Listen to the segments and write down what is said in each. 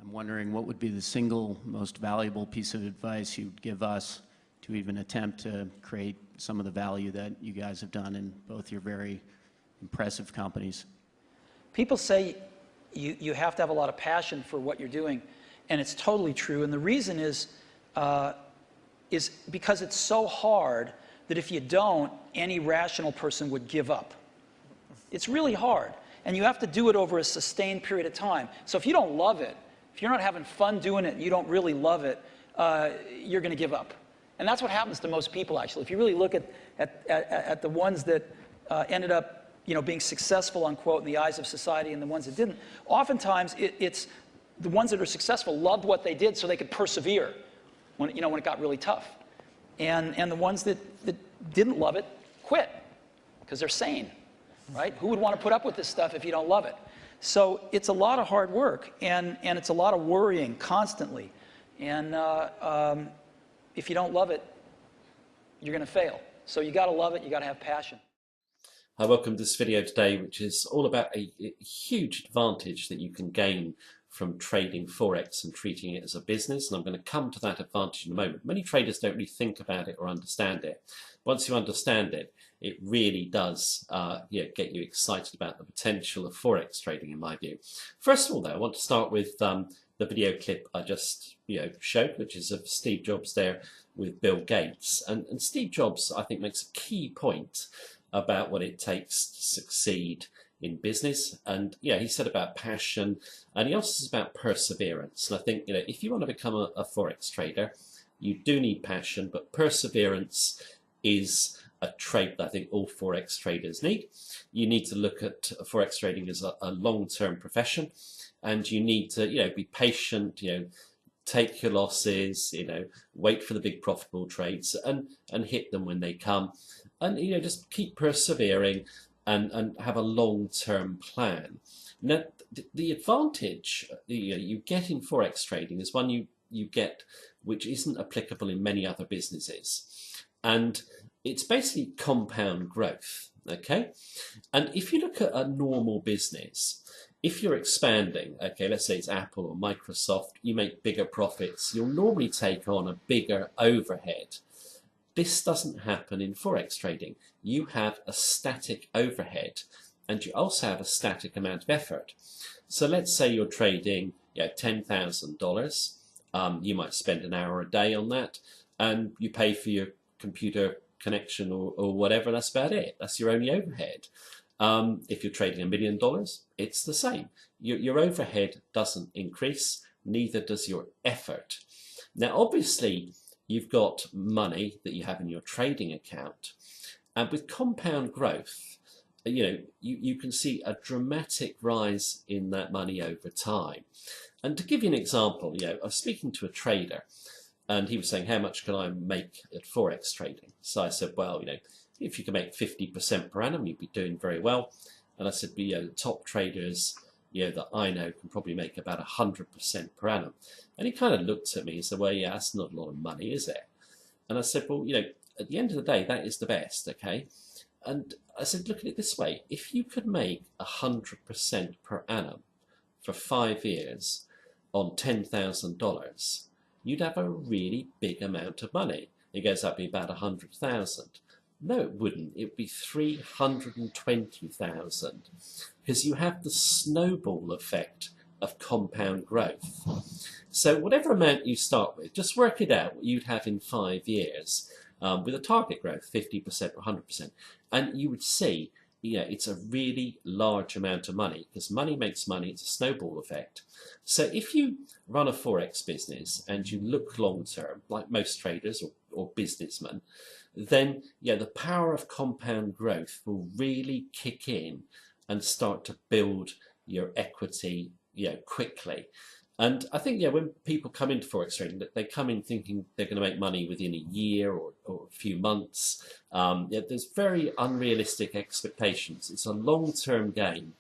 I'm wondering what would be the single most valuable piece of advice you'd give us to even attempt to create some of the value that you guys have done in both your very impressive companies? People say you have to have a lot of passion for what you're doing, and it's totally true. And the reason is because it's so hard that if you don't, any rational person would give up. It's really hard, and you have to do it over a sustained period of time. So if you don't love it, if you're not having fun doing it and you don't really love it, you're going to give up. And that's what happens to most people, actually. If you really look at the ones that ended up being successful, unquote, in the eyes of society and the ones that didn't, oftentimes it's the ones that are successful loved what they did so they could persevere when it got really tough. And the ones that didn't love it quit because they're sane, right? Who would want to put up with this stuff if you don't love it? So it's a lot of hard work, and it's a lot of worrying constantly. And if you don't love it, you're going to fail. So you got to love it. You got to have passion. Hi, welcome to this video today, which is all about a huge advantage that you can gain from trading Forex and treating it as a business. And I'm going to come to that advantage in a moment. Many traders don't really think about it or understand it. Once you understand it, it really does get you excited about the potential of Forex trading, in my view. First of all, though, I want to start with the video clip I just showed, which is of Steve Jobs there with Bill Gates. And Steve Jobs, I think, makes a key point about what it takes to succeed in business. And he said about passion, and he also says about perseverance. And I think if you want to become a Forex trader, you do need passion, but perseverance is a trait that I think all Forex traders need. You need to look at Forex trading as a long-term profession, and you need to be patient, take your losses, wait for the big profitable trades and hit them when they come, and just keep persevering and have a long-term plan. Now, the advantage you get in Forex trading is one you get which isn't applicable in many other businesses, and it's basically compound growth. Okay, and if you look at a normal business, if you're expanding, okay, let's say it's Apple or Microsoft, you make bigger profits, you'll normally take on a bigger overhead. This doesn't happen in Forex trading. You have a static overhead, and you also have a static amount of effort. So let's say you're trading $10,000. You might spend an hour a day on that, and you pay for your computer connection or whatever, that's about it. That's your only overhead. If you're trading $1 million, it's the same. Your overhead doesn't increase, neither does your effort. Now, obviously, you've got money that you have in your trading account, and with compound growth, you can see a dramatic rise in that money over time. And to give you an example, I was speaking to a trader, and he was saying, how much can I make at Forex trading? So I said, well, if you can make 50% per annum, you'd be doing very well. And I said, the top traders that I know can probably make about 100% per annum. And he kind of looked at me and said, well, yeah, that's not a lot of money, is it? And I said, well, at the end of the day, that is the best, okay? And I said, look at it this way. If you could make 100% per annum for 5 years on $10,000, you'd have a really big amount of money. It goes up to be about 100,000. No, it wouldn't. It would be 320,000, because you have the snowball effect of compound growth. So whatever amount you start with, just work it out what you'd have in 5 years with a target growth, 50% or 100%. And you would see, it's a really large amount of money, because money makes money. It's a snowball effect. So if you run a Forex business and you look long term, like most traders or businessmen, then the power of compound growth will really kick in and start to build your equity quickly. And I think when people come into Forex trading, they come in thinking they're going to make money within a year or a few months. There's very unrealistic expectations. It's a long-term game,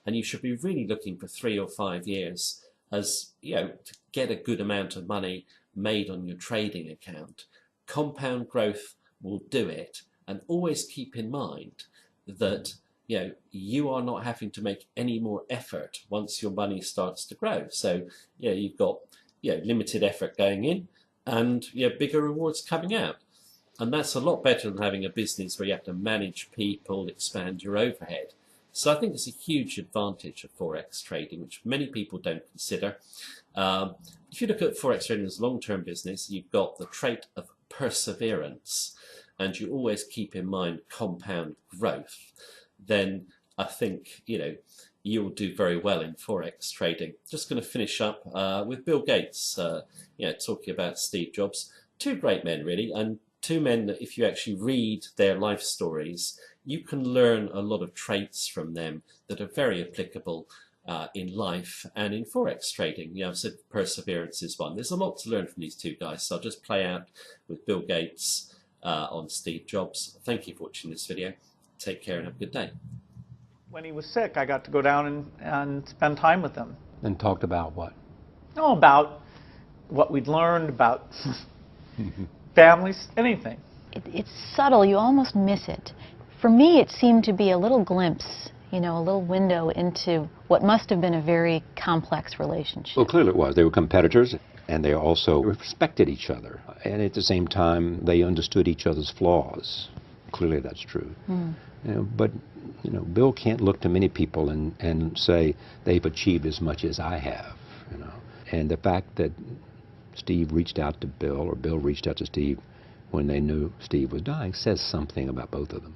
and you should be really looking for 3 or 5 years as to get a good amount of money made on your trading account. Compound growth will do it, and always keep in mind that you are not having to make any more effort once your money starts to grow. So, you've got, limited effort going in and, bigger rewards coming out. And that's a lot better than having a business where you have to manage people, expand your overhead. So I think it's a huge advantage of Forex trading, which many people don't consider. If you look at Forex trading as a long-term business, you've got the trait of perseverance, and you always keep in mind compound growth, then I think, you'll do very well in Forex trading. Just going to finish up with Bill Gates, talking about Steve Jobs. Two great men, really, and two men that if you actually read their life stories, you can learn a lot of traits from them that are very applicable in life and in Forex trading. I've said perseverance is one. There's a lot to learn from these two guys, so I'll just play out with Bill Gates on Steve Jobs. Thank you for watching this video. Take care and have a good day. When he was sick, I got to go down and spend time with him. And talked about what? Oh, about what we'd learned about families, anything. It's subtle. You almost miss it. For me, it seemed to be a little glimpse, a little window into what must have been a very complex relationship. Well, clearly it was. They were competitors, and they also respected each other. And at the same time, they understood each other's flaws. Clearly that's true. But Bill can't look to many people and say they've achieved as much as I have. And the fact that Steve reached out to Bill, or Bill reached out to Steve when they knew Steve was dying, says something about both of them.